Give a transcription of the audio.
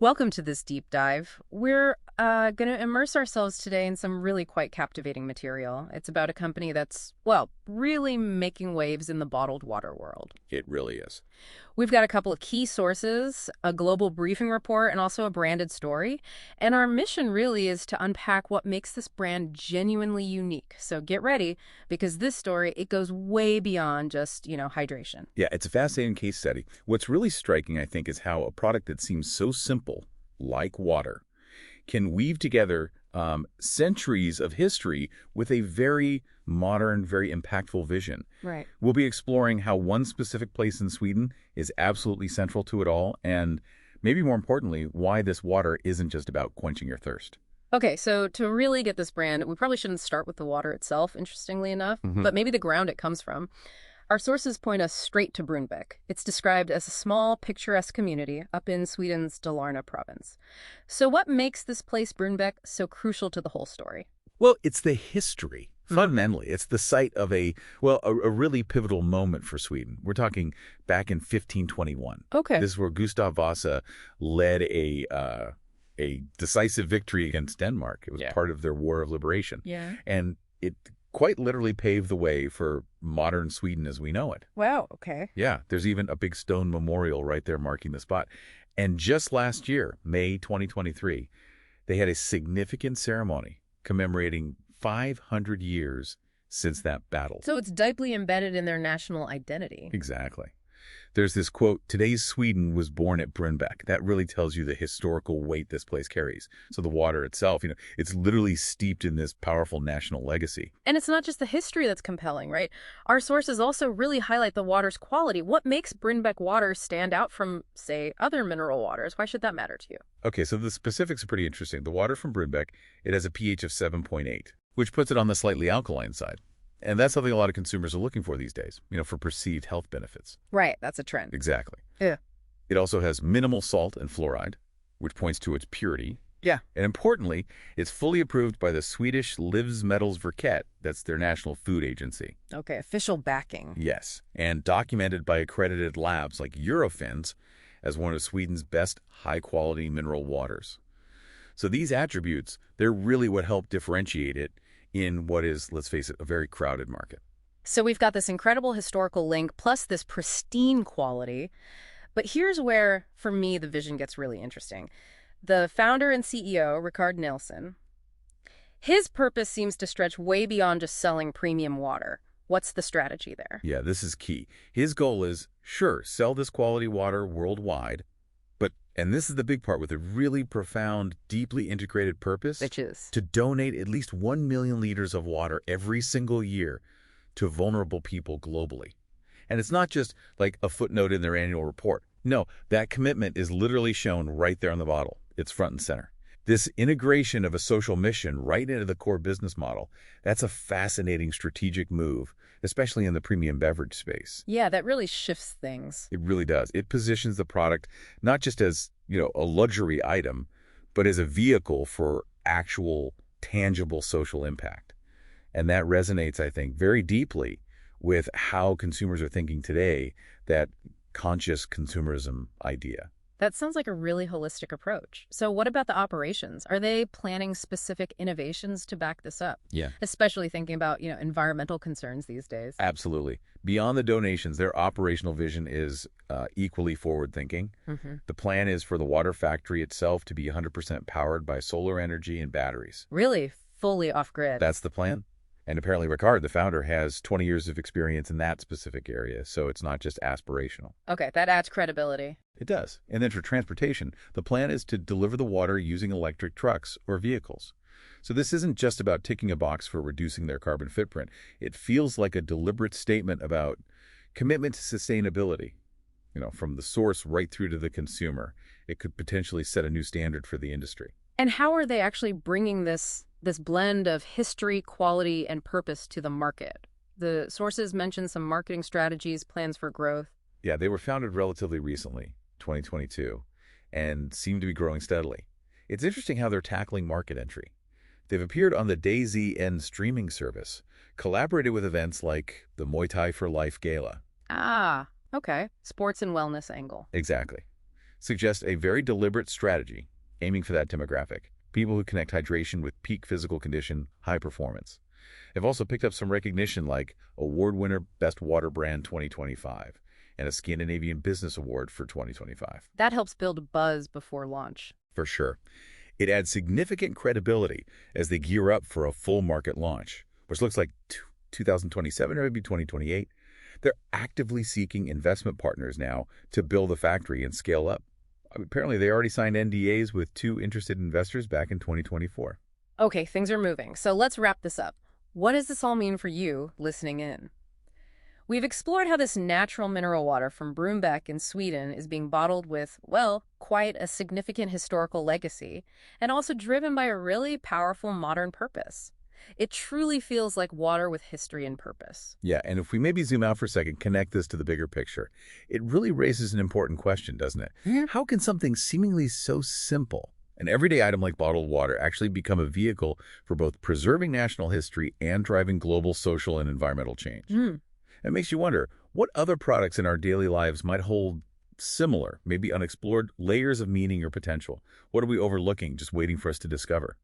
Welcome to this deep dive. We're going to immerse ourselves today in some really quite captivating material. It's about a company that's, well, really making waves in the bottled water world. It really is. We've got a couple of key sources, a global briefing report, and also a branded story. And our mission really is to unpack what makes this brand genuinely unique. So get ready, because this story, it goes way beyond just, hydration. Yeah, it's a fascinating case study. What's really striking, I think, is how a product that seems so simple, like water, can weave together centuries of history with a very modern, very impactful vision. Right. We'll be exploring how one specific place in Sweden is absolutely central to it all, and maybe more importantly, why this water isn't just about quenching your thirst. Okay, so to really get this brand, we probably shouldn't start with the water itself, interestingly enough, Mhm. but maybe the ground it comes from. Our sources point us straight to Brunnbäck. It's described as a small, picturesque community up in Sweden's Dalarna province. So what makes this place, Brunnbäck, so crucial to the whole story? Well, it's the history. Fundamentally, it's the site of a really pivotal moment for Sweden. We're talking back in 1521. Okay. This is where Gustav Vasa led a decisive victory against Denmark. It was part of their War of Liberation. Yeah. And it quite literally paved the way for modern Sweden as we know it. Wow, okay. Yeah, there's even a big stone memorial right there marking the spot. And just last year, May 2023, they had a significant ceremony commemorating 500 years since that battle. So it's deeply embedded in their national identity. Exactly. There's this quote, "Today's Sweden was born at Brunnbäck." That really tells you the historical weight this place carries. So the water itself, it's literally steeped in this powerful national legacy. And it's not just the history that's compelling, right? Our sources also really highlight the water's quality. What makes Brunnbäck water stand out from, say, other mineral waters? Why should that matter to you? Okay, so the specifics are pretty interesting. The water from Brunnbäck, it has a pH of 7.8, which puts it on the slightly alkaline side. And that's something a lot of consumers are looking for these days, for perceived health benefits. Right, that's a trend. Exactly. Yeah. It also has minimal salt and fluoride, which points to its purity. Yeah. And importantly, it's fully approved by the Swedish Livsmedelsverket. That's their national food agency. Okay, official backing. Yes. And documented by accredited labs like Eurofins as one of Sweden's best high-quality mineral waters. So these attributes, they're really what help differentiate it in what is, let's face it, a very crowded market. So we've got this incredible historical link plus this pristine quality. But here's where, for me, the vision gets really interesting. The founder and CEO, Rikard Nilsson, his purpose seems to stretch way beyond just selling premium water. What's the strategy there? Yeah, this is key. His goal is, sure, sell this quality water worldwide, but, and this is the big part, with a really profound, deeply integrated purpose, Which is? to donate at least 1 million liters of water every single year to vulnerable people globally. And it's not just like a footnote in their annual report. No, that commitment is literally shown right there on the bottle. It's front and center. This integration of a social mission right into the core business model, that's a fascinating strategic move, especially in the premium beverage space. Yeah, that really shifts things. It really does. It positions the product not just as, a luxury item, but as a vehicle for actual, tangible social impact. And that resonates, I think, very deeply with how consumers are thinking today, that conscious consumerism idea. That sounds like a really holistic approach. So what about the operations? Are they planning specific innovations to back this up? Yeah. Especially thinking about, environmental concerns these days. Absolutely. Beyond the donations, their operational vision is equally forward-thinking. The plan is for the water factory itself to be 100% powered by solar energy and batteries. Really fully off-grid. That's the plan. And apparently Ricard, the founder, has 20 years of experience in that specific area, so it's not just aspirational. Okay, that adds credibility. It does. And then for transportation, the plan is to deliver the water using electric trucks or vehicles. So this isn't just about ticking a box for reducing their carbon footprint. It feels like a deliberate statement about commitment to sustainability, from the source right through to the consumer. It could potentially set a new standard for the industry. And how are they actually bringing this blend of history, quality, and purpose to the market? The sources mention some marketing strategies, plans for growth. Yeah, they were founded relatively recently, 2022, and seem to be growing steadily. It's interesting how they're tackling market entry. They've appeared on the DayZN streaming service, collaborated with events like the Muay Thai for Life Gala. Ah, okay. Sports and wellness angle. Exactly. suggests a very deliberate strategy aiming for that demographic. People who connect hydration with peak physical condition, high performance. They've also picked up some recognition like Award Winner Best Water Brand 2025 and a Scandinavian Business Award for 2025. That helps build buzz before launch. For sure. It adds significant credibility as they gear up for a full market launch, which looks like 2027 or maybe 2028. They're actively seeking investment partners now to build a factory and scale up. Apparently, they already signed NDAs with 2 interested investors back in 2024. Okay, things are moving. So let's wrap this up. What does this all mean for you listening in? We've explored how this natural mineral water from Brunnbäck in Sweden is being bottled with, well, quite a significant historical legacy, and also driven by a really powerful modern purpose. It truly feels like water with history and purpose. Yeah, and if we maybe zoom out for a second, connect this to the bigger picture, it really raises an important question, doesn't it? How can something seemingly so simple, an everyday item like bottled water, actually become a vehicle for both preserving national history and driving global social and environmental change? It makes you wonder, what other products in our daily lives might hold similar, maybe unexplored layers of meaning or potential? What are we overlooking, just waiting for us to discover?